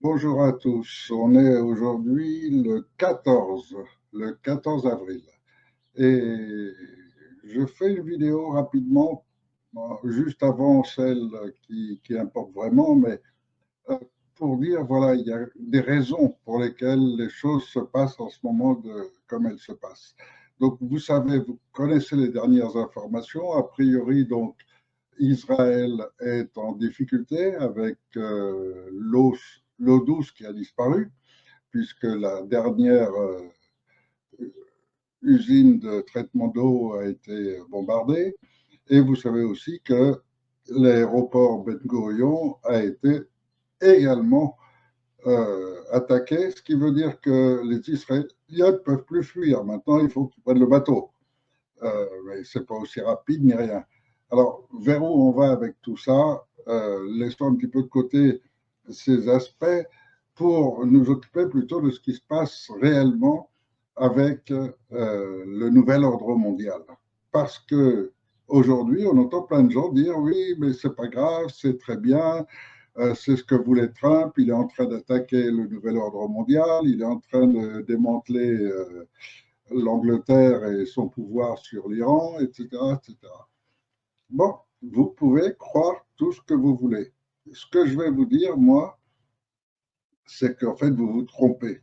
Bonjour à tous. On est aujourd'hui le 14 avril. Et je fais une vidéo rapidement, juste avant celle qui importe vraiment, mais euh, pour dire, voilà, il y a des raisons pour lesquelles les choses se passent en ce moment comme elles se passent. Donc, vous savez, vous connaissez les dernières informations. A priori, donc, Israël est en difficulté avec l'eau douce qui a disparu, puisque la dernière usine de traitement d'eau a été bombardée. Et vous savez aussi que l'aéroport Ben Gurion a été également attaqué, ce qui veut dire que les Israéliens ne peuvent plus fuir. Maintenant, il faut qu'ils prennent le bateau. Mais ce n'est pas aussi rapide ni rien. Alors, vers où on va avec tout ça? Laissons un petit peu de côté ces aspects pour nous occuper plutôt de ce qui se passe réellement avec le nouvel ordre mondial. Parce que aujourd'hui, on entend plein de gens dire oui, mais c'est pas grave, c'est très bien, c'est ce que voulait Trump, il est en train d'attaquer le nouvel ordre mondial, il est en train de démanteler l'Angleterre et son pouvoir sur l'Iran, etc., etc. Bon, vous pouvez croire tout ce que vous voulez. Ce que je vais vous dire, moi, c'est qu'en fait, vous vous trompez.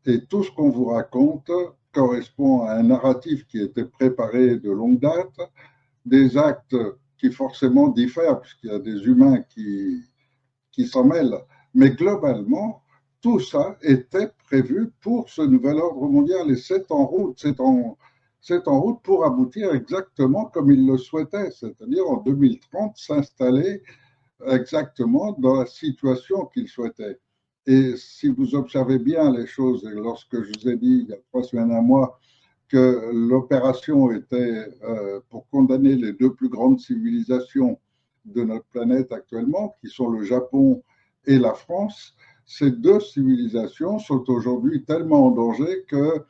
Et tout ce qu'on vous raconte correspond à un narratif qui a été préparé de longue date, des actes qui forcément diffèrent, puisqu'il y a des humains qui s'en mêlent. Mais globalement, tout ça était prévu pour ce nouvel ordre mondial et c'est en route, c'est en route pour aboutir exactement comme il le souhaitait, c'est-à-dire en 2030 s'installer exactement dans la situation qu'il souhaitait. Et si vous observez bien les choses, et lorsque je vous ai dit il y a 3 semaines, un mois, que l'opération était pour condamner les deux plus grandes civilisations de notre planète actuellement, qui sont le Japon et la France, ces deux civilisations sont aujourd'hui tellement en danger que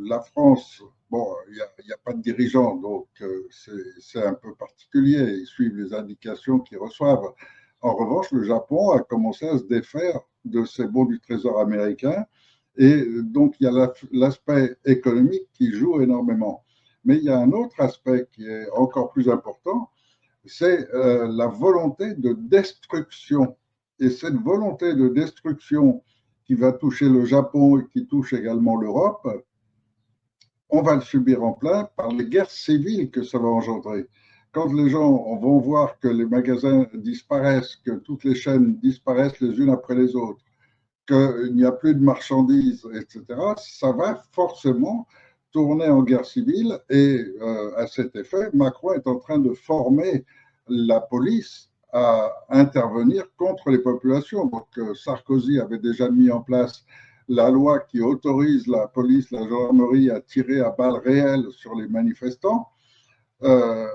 la France, bon, il n'y a pas de dirigeants, donc c'est un peu particulier, ils suivent les indications qu'ils reçoivent. En revanche, le Japon a commencé à se défaire de ses bons du Trésor américain, et donc il y a l'aspect économique qui joue énormément. Mais il y a un autre aspect qui est encore plus important, c'est la volonté de destruction. Et cette volonté de destruction qui va toucher le Japon et qui touche également l'Europe, on va le subir en plein par les guerres civiles que ça va engendrer. Quand les gens vont voir que les magasins disparaissent, que toutes les chaînes disparaissent les unes après les autres, qu'il n'y a plus de marchandises, etc., ça va forcément tourner en guerre civile. Et à cet effet, Macron est en train de former la police à intervenir contre les populations. Donc Sarkozy avait déjà mis en place la loi qui autorise la police, la gendarmerie à tirer à balles réelles sur les manifestants. Euh,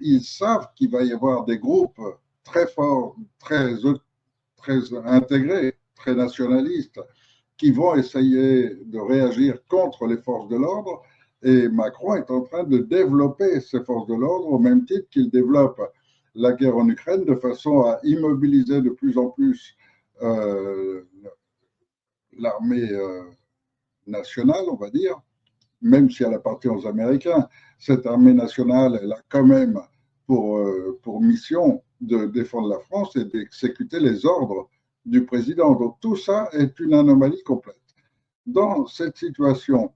Ils savent qu'il va y avoir des groupes très forts, très intégrés, très nationalistes, qui vont essayer de réagir contre les forces de l'ordre. Et Macron est en train de développer ces forces de l'ordre au même titre qu'il développe la guerre en Ukraine de façon à immobiliser de plus en plus l'armée nationale, on va dire, même si elle appartient aux Américains. Cette armée nationale, elle a quand même pour mission de défendre la France et d'exécuter les ordres du président. Donc tout ça est une anomalie complète. Dans cette situation,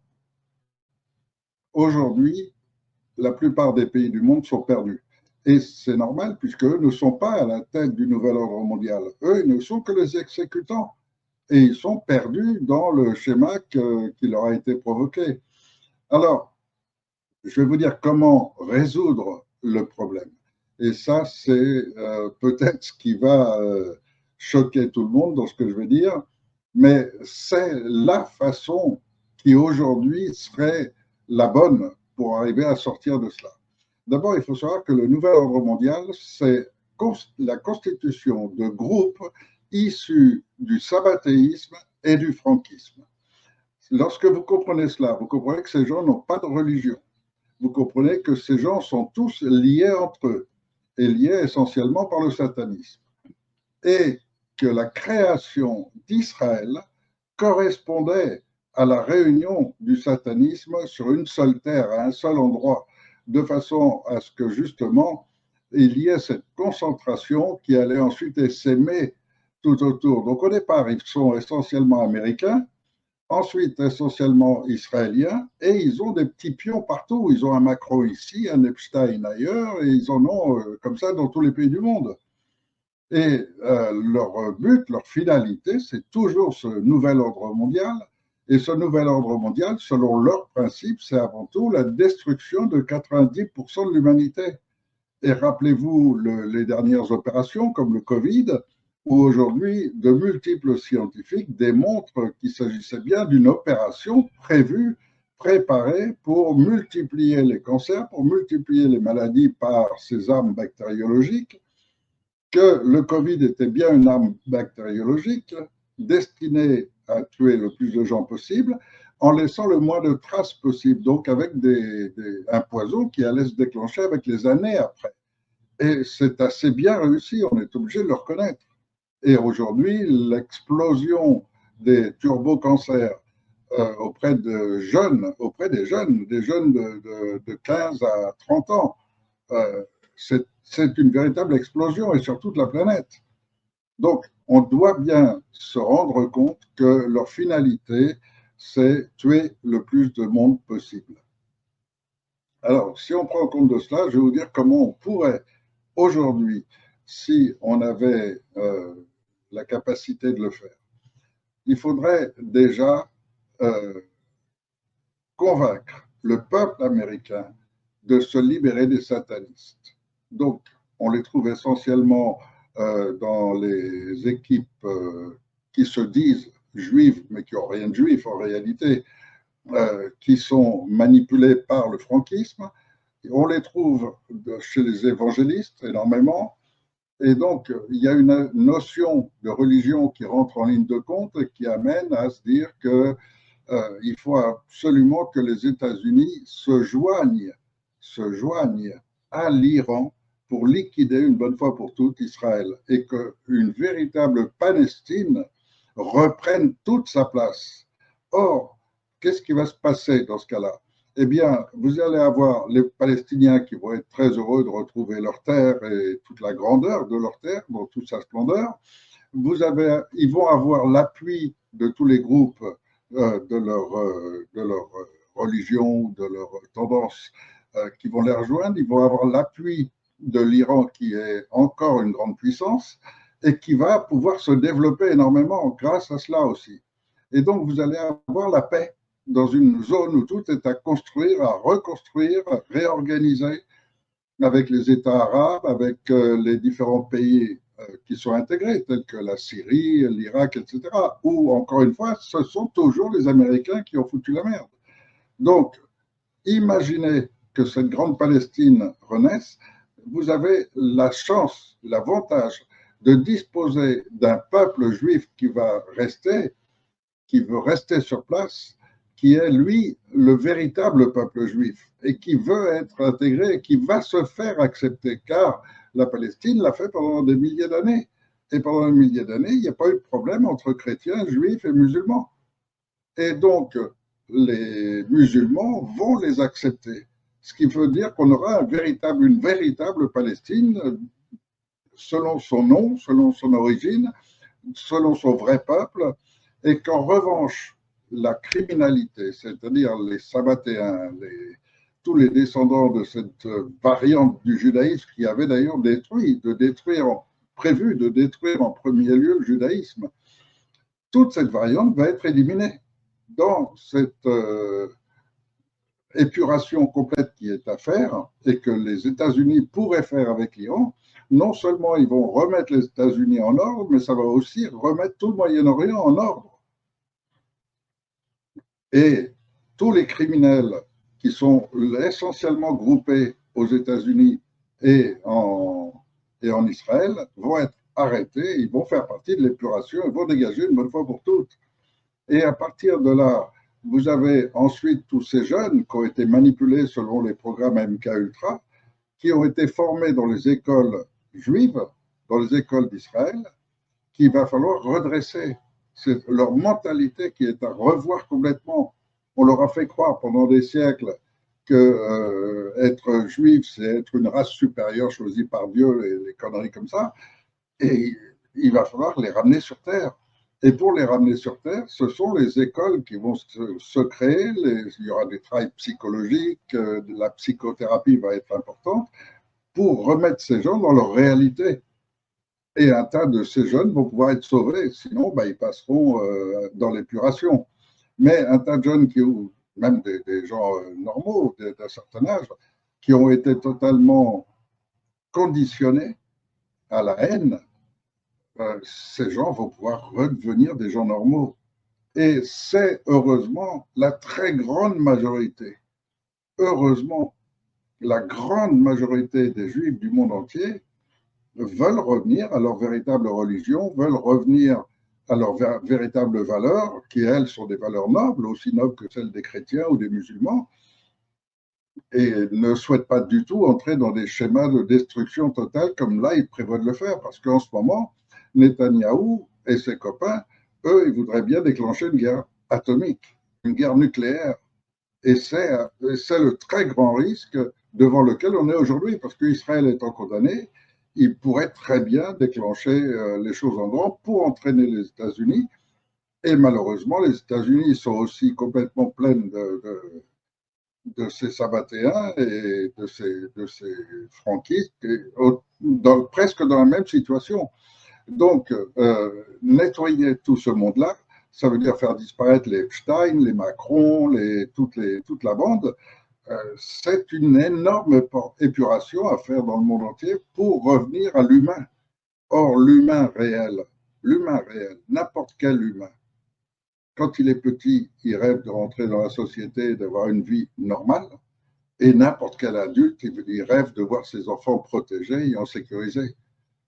aujourd'hui, la plupart des pays du monde sont perdus. Et c'est normal puisqu'eux ne sont pas à la tête du nouvel ordre mondial. Eux, ils ne sont que les exécutants. Et ils sont perdus dans le schéma qui leur a été provoqué. Alors, je vais vous dire comment résoudre le problème. Et ça, c'est peut-être ce qui va choquer tout le monde dans ce que je vais dire, mais c'est la façon qui aujourd'hui serait la bonne pour arriver à sortir de cela. D'abord, il faut savoir que le nouvel ordre mondial, c'est la constitution de groupes issus du sabbatéisme et du franquisme. Lorsque vous comprenez cela, vous comprenez que ces gens n'ont pas de religion. Vous comprenez que ces gens sont tous liés entre eux et liés essentiellement par le satanisme. Et que la création d'Israël correspondait à la réunion du satanisme sur une seule terre, à un seul endroit, de façon à ce que justement il y ait cette concentration qui allait ensuite s'aimer tout autour. Donc au départ, ils sont essentiellement américains, ensuite essentiellement israéliens, et ils ont des petits pions partout. Ils ont un Macron ici, un Epstein ailleurs, et ils en ont comme ça dans tous les pays du monde. Et leur but, leur finalité, c'est toujours ce nouvel ordre mondial. Et ce nouvel ordre mondial, selon leurs principes, c'est avant tout la destruction de 90% de l'humanité. Et rappelez-vous les dernières opérations comme le Covid, où aujourd'hui de multiples scientifiques démontrent qu'il s'agissait bien d'une opération prévue, préparée pour multiplier les cancers, pour multiplier les maladies par ces armes bactériologiques, que le Covid était bien une arme bactériologique destinée à tuer le plus de gens possible en laissant le moins de traces possible, donc avec un poison qui allait se déclencher avec les années après. Et c'est assez bien réussi, on est obligé de le reconnaître. Et aujourd'hui, l'explosion des turbocancers auprès des jeunes de 15 à 30 ans, c'est une véritable explosion et sur toute la planète. Donc, on doit bien se rendre compte que leur finalité, c'est tuer le plus de monde possible. Alors, si on prend compte de cela, je vais vous dire comment on pourrait aujourd'hui, si on avait la capacité de le faire. Il faudrait déjà convaincre le peuple américain de se libérer des satanistes. Donc, on les trouve essentiellement dans les équipes qui se disent juives, mais qui n'ont rien de juif en réalité, qui sont manipulées par le franquisme. On les trouve chez les évangélistes énormément. Et donc, il y a une notion de religion qui rentre en ligne de compte et qui amène à se dire qu'il faut absolument que les États-Unis se joignent à l'Iran pour liquider une bonne fois pour toutes Israël et qu'une véritable Palestine reprenne toute sa place. Or, qu'est-ce qui va se passer dans ce cas-là? Eh bien, vous allez avoir les Palestiniens qui vont être très heureux de retrouver leur terre et toute la grandeur de leur terre, dans toute sa splendeur. Ils vont avoir l'appui de tous les groupes de leur religion, de leur tendance qui vont les rejoindre. Ils vont avoir l'appui de l'Iran qui est encore une grande puissance et qui va pouvoir se développer énormément grâce à cela aussi. Et donc, vous allez avoir la paix dans une zone où tout est à construire, à reconstruire, à réorganiser avec les États arabes, avec les différents pays qui sont intégrés, tels que la Syrie, l'Irak, etc., où, encore une fois, ce sont toujours les Américains qui ont foutu la merde. Donc, imaginez que cette grande Palestine renaisse, vous avez la chance, l'avantage de disposer d'un peuple juif qui va rester, qui veut rester sur place, qui est, lui, le véritable peuple juif et qui veut être intégré et qui va se faire accepter, car la Palestine l'a fait pendant des milliers d'années. Et pendant des milliers d'années, il n'y a pas eu de problème entre chrétiens, juifs et musulmans. Et donc, les musulmans vont les accepter. Ce qui veut dire qu'on aura une véritable Palestine selon son nom, selon son origine, selon son vrai peuple, et qu'en revanche, la criminalité, c'est-à-dire les Sabbatéens, tous les descendants de cette variante du judaïsme qui avait d'ailleurs prévu de détruire en premier lieu le judaïsme, toute cette variante va être éliminée dans cette épuration complète qui est à faire et que les États-Unis pourraient faire avec l'Iran. Non seulement ils vont remettre les États-Unis en ordre, mais ça va aussi remettre tout le Moyen-Orient en ordre. Et tous les criminels qui sont essentiellement groupés aux États-Unis et en Israël vont être arrêtés, ils vont faire partie de l'épuration, ils vont dégager une bonne fois pour toutes. Et à partir de là, vous avez ensuite tous ces jeunes qui ont été manipulés selon les programmes MK-Ultra, qui ont été formés dans les écoles juives, dans les écoles d'Israël, qu'il va falloir redresser. C'est leur mentalité qui est à revoir complètement. On leur a fait croire pendant des siècles que être juif, c'est être une race supérieure choisie par Dieu, les conneries comme ça. Et il va falloir les ramener sur Terre. Et pour les ramener sur Terre, ce sont les écoles qui vont se créer. Il y aura des travails psychologiques, la psychothérapie va être importante pour remettre ces gens dans leur réalité. Et un tas de ces jeunes vont pouvoir être sauvés, sinon ils passeront dans l'épuration. Mais un tas de jeunes, même des gens normaux d'un certain âge, qui ont été totalement conditionnés à la haine, ces gens vont pouvoir redevenir des gens normaux. Et c'est heureusement la très grande majorité, heureusement, la grande majorité des juifs du monde entier veulent revenir à leur véritable religion, veulent revenir à leurs véritables valeurs, qui elles sont des valeurs nobles, aussi nobles que celles des chrétiens ou des musulmans, et ne souhaitent pas du tout entrer dans des schémas de destruction totale comme là ils prévoient de le faire, parce qu'en ce moment, Netanyahou et ses copains, eux, ils voudraient bien déclencher une guerre atomique, une guerre nucléaire. Et c'est le très grand risque devant lequel on est aujourd'hui, parce qu'Israël étant condamné, il pourrait très bien déclencher les choses en grand pour entraîner les États-Unis. Et malheureusement, les États-Unis sont aussi complètement pleines de ces sabbatéens et de ces franquistes, presque dans la même situation. Donc, nettoyer tout ce monde-là, ça veut dire faire disparaître les Epstein, les Macron, toute la bande. C'est une énorme épuration à faire dans le monde entier pour revenir à l'humain. Or, l'humain réel, n'importe quel humain, quand il est petit, il rêve de rentrer dans la société et d'avoir une vie normale. Et n'importe quel adulte, il rêve de voir ses enfants protégés et en sécurisé.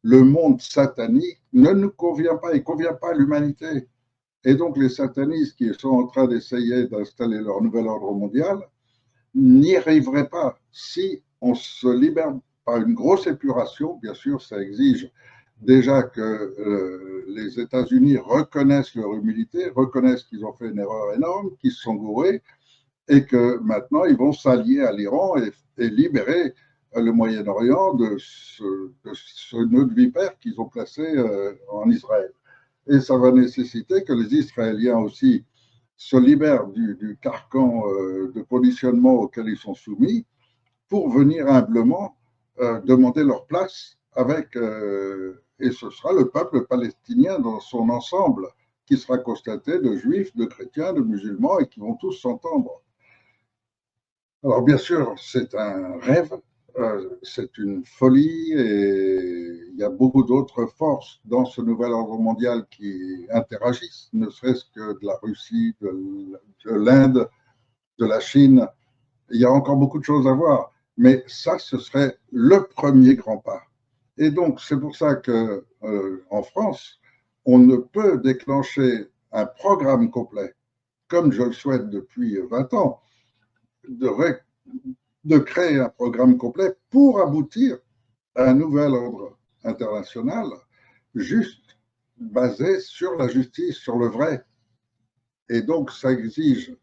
Le monde satanique ne nous convient pas, il ne convient pas à l'humanité. Et donc les satanistes qui sont en train d'essayer d'installer leur nouvel ordre mondial n'y arriveraient pas si on se libère par une grosse épuration. Bien sûr, ça exige déjà que les États-Unis reconnaissent leur humilité, reconnaissent qu'ils ont fait une erreur énorme, qu'ils se sont gourés, et que maintenant ils vont s'allier à l'Iran et libérer le Moyen-Orient de ce nœud de vipère qu'ils ont placé en Israël. Et ça va nécessiter que les Israéliens aussi se libèrent du carcan de positionnement auquel ils sont soumis pour venir humblement demander leur place avec, et ce sera le peuple palestinien dans son ensemble qui sera constaté de juifs, de chrétiens, de musulmans et qui vont tous s'entendre. Alors bien sûr, c'est un rêve, c'est une folie et il y a beaucoup d'autres forces dans ce nouvel ordre mondial qui interagissent, ne serait-ce que de la Russie, de l'Inde, de la Chine. Il y a encore beaucoup de choses à voir, mais ça, ce serait le premier grand pas. Et donc, c'est pour ça qu'en France, on ne peut déclencher un programme complet, comme je le souhaite depuis 20 ans, de créer un programme complet pour aboutir à un nouvel ordre international juste basé sur la justice, sur le vrai. Et donc, ça exige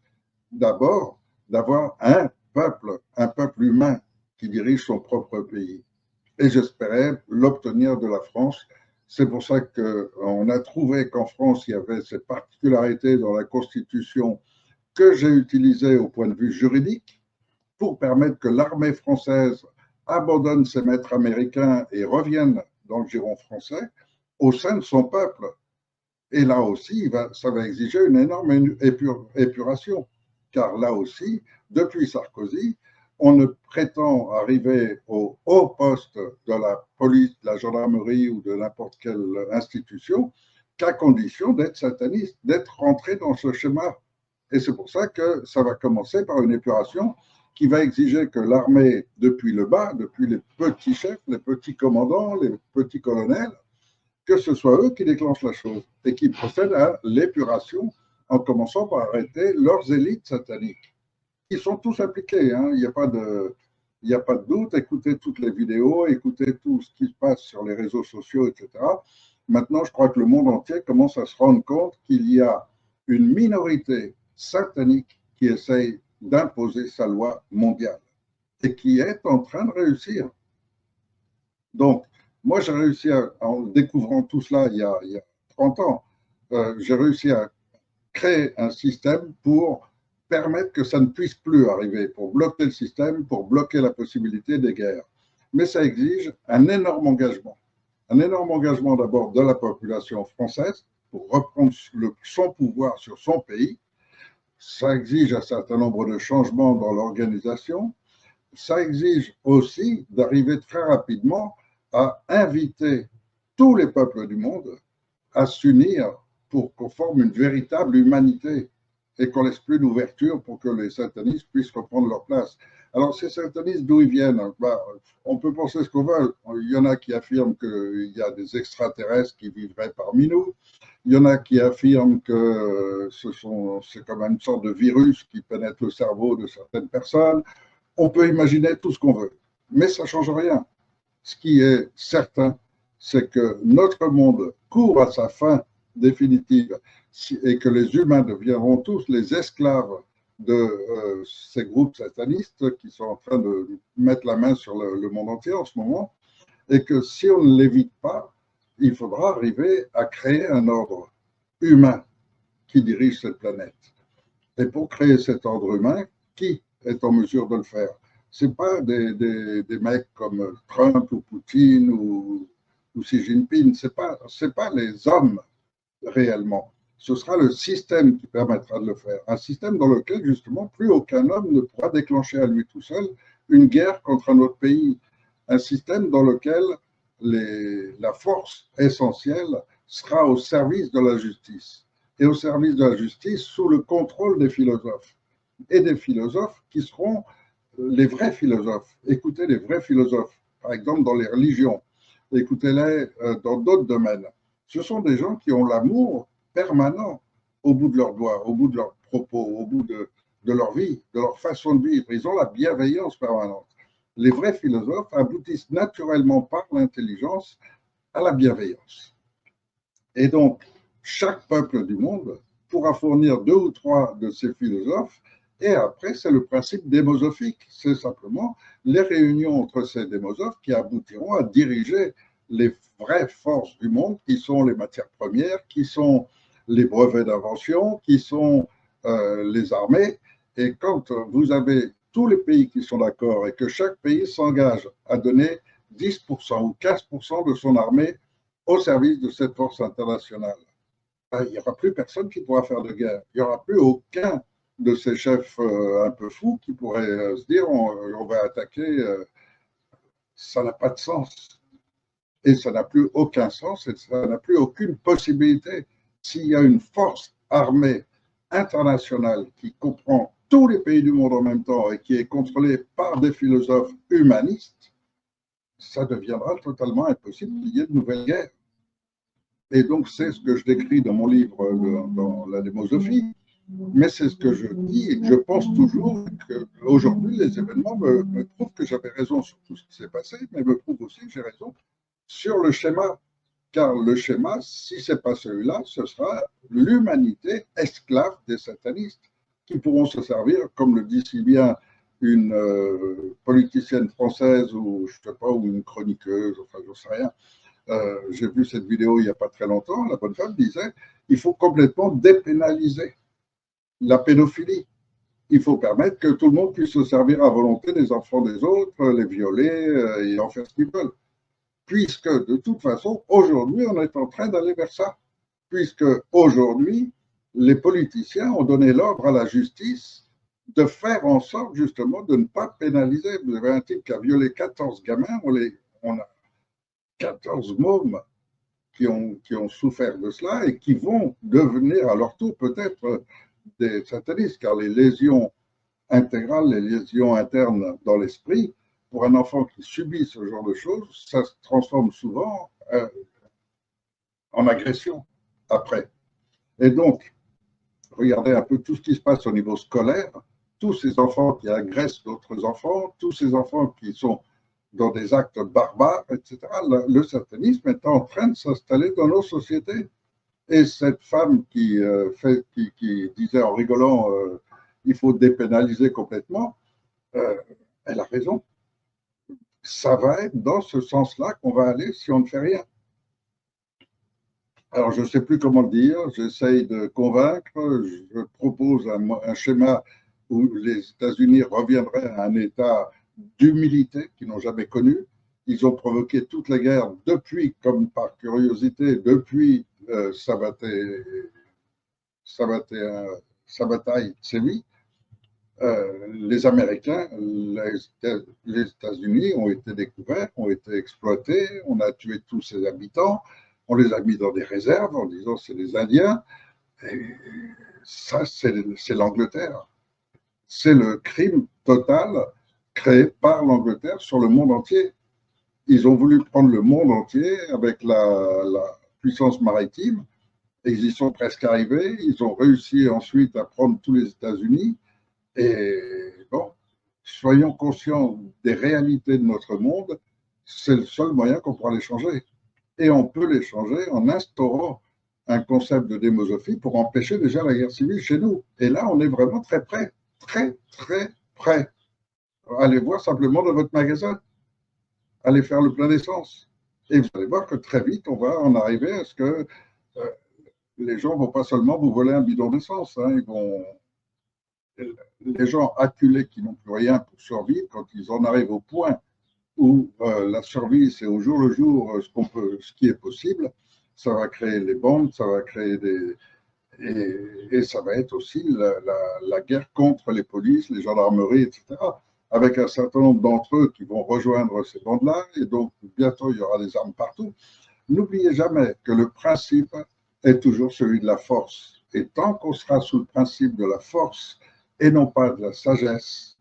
d'abord d'avoir un peuple humain qui dirige son propre pays. Et j'espérais l'obtenir de la France. C'est pour ça qu'on a trouvé qu'en France, il y avait cette particularité dans la Constitution que j'ai utilisée au point de vue juridique pour permettre que l'armée française abandonne ses maîtres américains et revienne dans le giron français au sein de son peuple. Et là aussi, ça va exiger une énorme épuration, car là aussi, depuis Sarkozy, on ne prétend arriver au haut poste de la police, de la gendarmerie ou de n'importe quelle institution qu'à condition d'être sataniste, d'être rentré dans ce schéma. Et c'est pour ça que ça va commencer par une épuration qui va exiger que l'armée, depuis le bas, depuis les petits chefs, les petits commandants, les petits colonels, que ce soit eux qui déclenchent la chose et qui procèdent à l'épuration en commençant par arrêter leurs élites sataniques. Ils sont tous impliqués, hein. Il n'y a pas de doute. Écoutez toutes les vidéos, écoutez tout ce qui se passe sur les réseaux sociaux, etc. Maintenant, je crois que le monde entier commence à se rendre compte qu'il y a une minorité satanique qui essaye d'imposer sa loi mondiale et qui est en train de réussir. Donc, moi, j'ai réussi, en découvrant tout cela il y a 30 ans, j'ai réussi à créer un système pour permettre que ça ne puisse plus arriver, pour bloquer le système, pour bloquer la possibilité des guerres. Mais ça exige un énorme engagement. Un énorme engagement d'abord de la population française pour reprendre son pouvoir sur son pays. Ça exige un certain nombre de changements dans l'organisation. Ça exige aussi d'arriver très rapidement à inviter tous les peuples du monde à s'unir pour qu'on forme une véritable humanité et qu'on laisse plus d'ouverture pour que les satanistes puissent reprendre leur place. Alors, ces satanistes, d'où ils viennent? On peut penser ce qu'on veut. Il y en a qui affirment qu'il y a des extraterrestres qui vivraient parmi nous. Il y en a qui affirment que c'est comme une sorte de virus qui pénètre le cerveau de certaines personnes. On peut imaginer tout ce qu'on veut, mais ça ne change rien. Ce qui est certain, c'est que notre monde court à sa fin définitive et que les humains deviendront tous les esclaves de ces groupes satanistes qui sont en train de mettre la main sur le monde entier en ce moment, et que si on ne l'évite pas, il faudra arriver à créer un ordre humain qui dirige cette planète. Et pour créer cet ordre humain, qui est en mesure de le faire? Ce n'est pas des mecs comme Trump ou Poutine ou Xi Jinping, ce n'est pas les hommes réellement. Ce sera le système qui permettra de le faire. Un système dans lequel, justement, plus aucun homme ne pourra déclencher à lui tout seul une guerre contre un autre pays. Un système dans lequel la force essentielle sera au service de la justice. Et au service de la justice sous le contrôle des philosophes. Et des philosophes qui seront les vrais philosophes. Écoutez les vrais philosophes, par exemple dans les religions. Écoutez-les dans d'autres domaines. Ce sont des gens qui ont l'amour permanent au bout de leurs doigts, au bout de leurs propos, au bout de leur vie, de leur façon de vivre. Ils ont la bienveillance permanente. Les vrais philosophes aboutissent naturellement par l'intelligence à la bienveillance. Et donc, chaque peuple du monde pourra fournir 2 ou 3 de ces philosophes. Et après, c'est le principe démosophique. C'est simplement les réunions entre ces démosophes qui aboutiront à diriger les vraies forces du monde, qui sont les matières premières, qui sont les brevets d'invention, qui sont les armées. Et quand vous avez tous les pays qui sont d'accord et que chaque pays s'engage à donner 10% ou 15% de son armée au service de cette force internationale, il n'y aura plus personne qui pourra faire de guerre. Il n'y aura plus aucun de ces chefs un peu fous qui pourraient se dire on va attaquer. Ça n'a pas de sens. Et ça n'a plus aucun sens et ça n'a plus aucune possibilité. S'il y a une force armée internationale qui comprend tous les pays du monde en même temps et qui est contrôlée par des philosophes humanistes, ça deviendra totalement impossible qu'il y ait de nouvelles guerres. Et donc, c'est ce que je décris dans mon livre, dans la démosophie, mais c'est ce que je dis et que je pense toujours qu'aujourd'hui, les événements me prouvent que j'avais raison sur tout ce qui s'est passé, mais me prouvent aussi que j'ai raison sur le schéma. Car le schéma, si ce n'est pas celui-là, ce sera l'humanité esclave des satanistes qui pourront se servir, comme le dit si bien une politicienne française ou je sais pas, ou une chroniqueuse, enfin je ne sais rien. J'ai vu cette vidéo il n'y a pas très longtemps, la bonne femme disait il faut complètement dépénaliser la pédophilie. Il faut permettre que tout le monde puisse se servir à volonté des enfants des autres, les violer et en faire ce qu'ils veulent. Puisque de toute façon, aujourd'hui, on est en train d'aller vers ça. Puisque aujourd'hui, les politiciens ont donné l'ordre à la justice de faire en sorte justement de ne pas pénaliser. Vous avez un type qui a violé 14 gamins, on a 14 mômes qui ont souffert de cela et qui vont devenir à leur tour peut-être des satanistes, car les lésions intégrales, les lésions internes dans l'esprit, pour un enfant qui subit ce genre de choses, ça se transforme souvent en agression après. Et donc, regardez un peu tout ce qui se passe au niveau scolaire, tous ces enfants qui agressent d'autres enfants, tous ces enfants qui sont dans des actes barbares, etc. Le satanisme est en train de s'installer dans nos sociétés. Et cette femme qui disait en rigolant il faut dépénaliser complètement, elle a raison. Ça va être dans ce sens-là qu'on va aller si on ne fait rien. Alors, je ne sais plus comment le dire, j'essaye de convaincre, je propose un schéma où les États-Unis reviendraient à un état d'humilité qu'ils n'ont jamais connu. Ils ont provoqué toutes les guerres depuis, comme par curiosité, depuis Sabataï Tsevi. Les Américains, les États-Unis ont été découverts, ont été exploités, on a tué tous ses habitants, on les a mis dans des réserves en disant c'est les Indiens. Et ça, c'est l'Angleterre. C'est le crime total créé par l'Angleterre sur le monde entier. Ils ont voulu prendre le monde entier avec la puissance maritime et ils y sont presque arrivés. Ils ont réussi ensuite à prendre tous les États-Unis. Et bon, soyons conscients des réalités de notre monde, c'est le seul moyen qu'on pourra les changer. Et on peut les changer en instaurant un concept de démosophie pour empêcher déjà la guerre civile chez nous. Et là, on est vraiment très près, très, très près. Allez voir simplement dans votre magasin, allez faire le plein d'essence. Et vous allez voir que très vite, on va en arriver à ce que les gens ne vont pas seulement vous voler un bidon d'essence, hein, ils vont les gens acculés qui n'ont plus rien pour survivre, quand ils en arrivent au point où la survie, c'est au jour le jour ce qui est possible, ça va créer les bandes, ça va créer des... Et ça va être aussi la guerre contre les polices, les gendarmeries, etc., avec un certain nombre d'entre eux qui vont rejoindre ces bandes-là, et donc bientôt il y aura des armes partout. N'oubliez jamais que le principe est toujours celui de la force. Et tant qu'on sera sous le principe de la force, et non pas de la sagesse,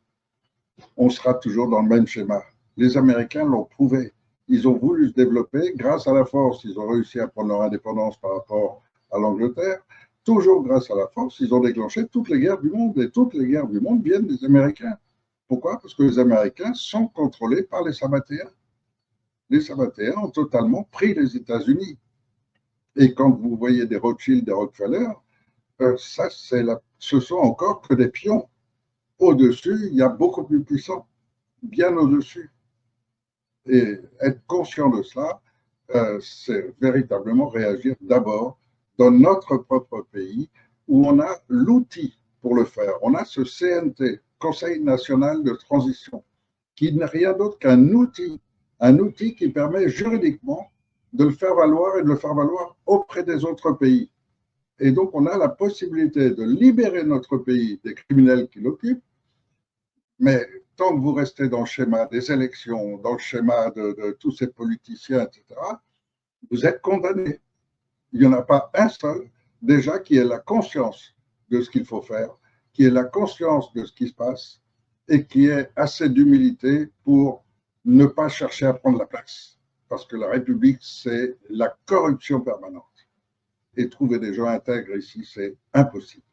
on sera toujours dans le même schéma. Les Américains l'ont prouvé. Ils ont voulu se développer. Grâce à la force, ils ont réussi à prendre leur indépendance par rapport à l'Angleterre. Toujours grâce à la force, ils ont déclenché toutes les guerres du monde. Et toutes les guerres du monde viennent des Américains. Pourquoi? Parce que les Américains sont contrôlés par les Sabbatéens. Les Sabbatéens ont totalement pris les États-Unis. Et quand vous voyez des Rothschild, des Rockefeller, ça, ce sont encore que des pions. Au-dessus, il y a beaucoup plus puissant, bien au-dessus. Et être conscient de cela, c'est véritablement réagir d'abord dans notre propre pays où on a l'outil pour le faire. On a ce CNT, Conseil national de transition, qui n'est rien d'autre qu'un outil qui permet juridiquement de le faire valoir et de le faire valoir auprès des autres pays. Et donc, on a la possibilité de libérer notre pays des criminels qui l'occupent, mais tant que vous restez dans le schéma des élections, dans le schéma de tous ces politiciens, etc., vous êtes condamnés. Il n'y en a pas un seul, déjà, qui ait la conscience de ce qu'il faut faire, qui ait la conscience de ce qui se passe et qui ait assez d'humilité pour ne pas chercher à prendre la place. Parce que la République, c'est la corruption permanente. Et trouver des gens intègres ici, c'est impossible.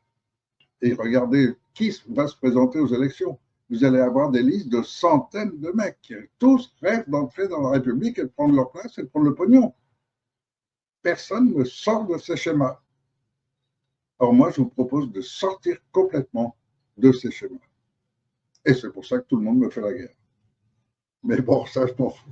Et regardez qui va se présenter aux élections. Vous allez avoir des listes de centaines de mecs qui tous rêvent d'entrer dans la République et de prendre leur place et de prendre le pognon. Personne ne sort de ces schémas. Alors moi, je vous propose de sortir complètement de ces schémas. Et c'est pour ça que tout le monde me fait la guerre. Mais bon, ça, je m'en fous.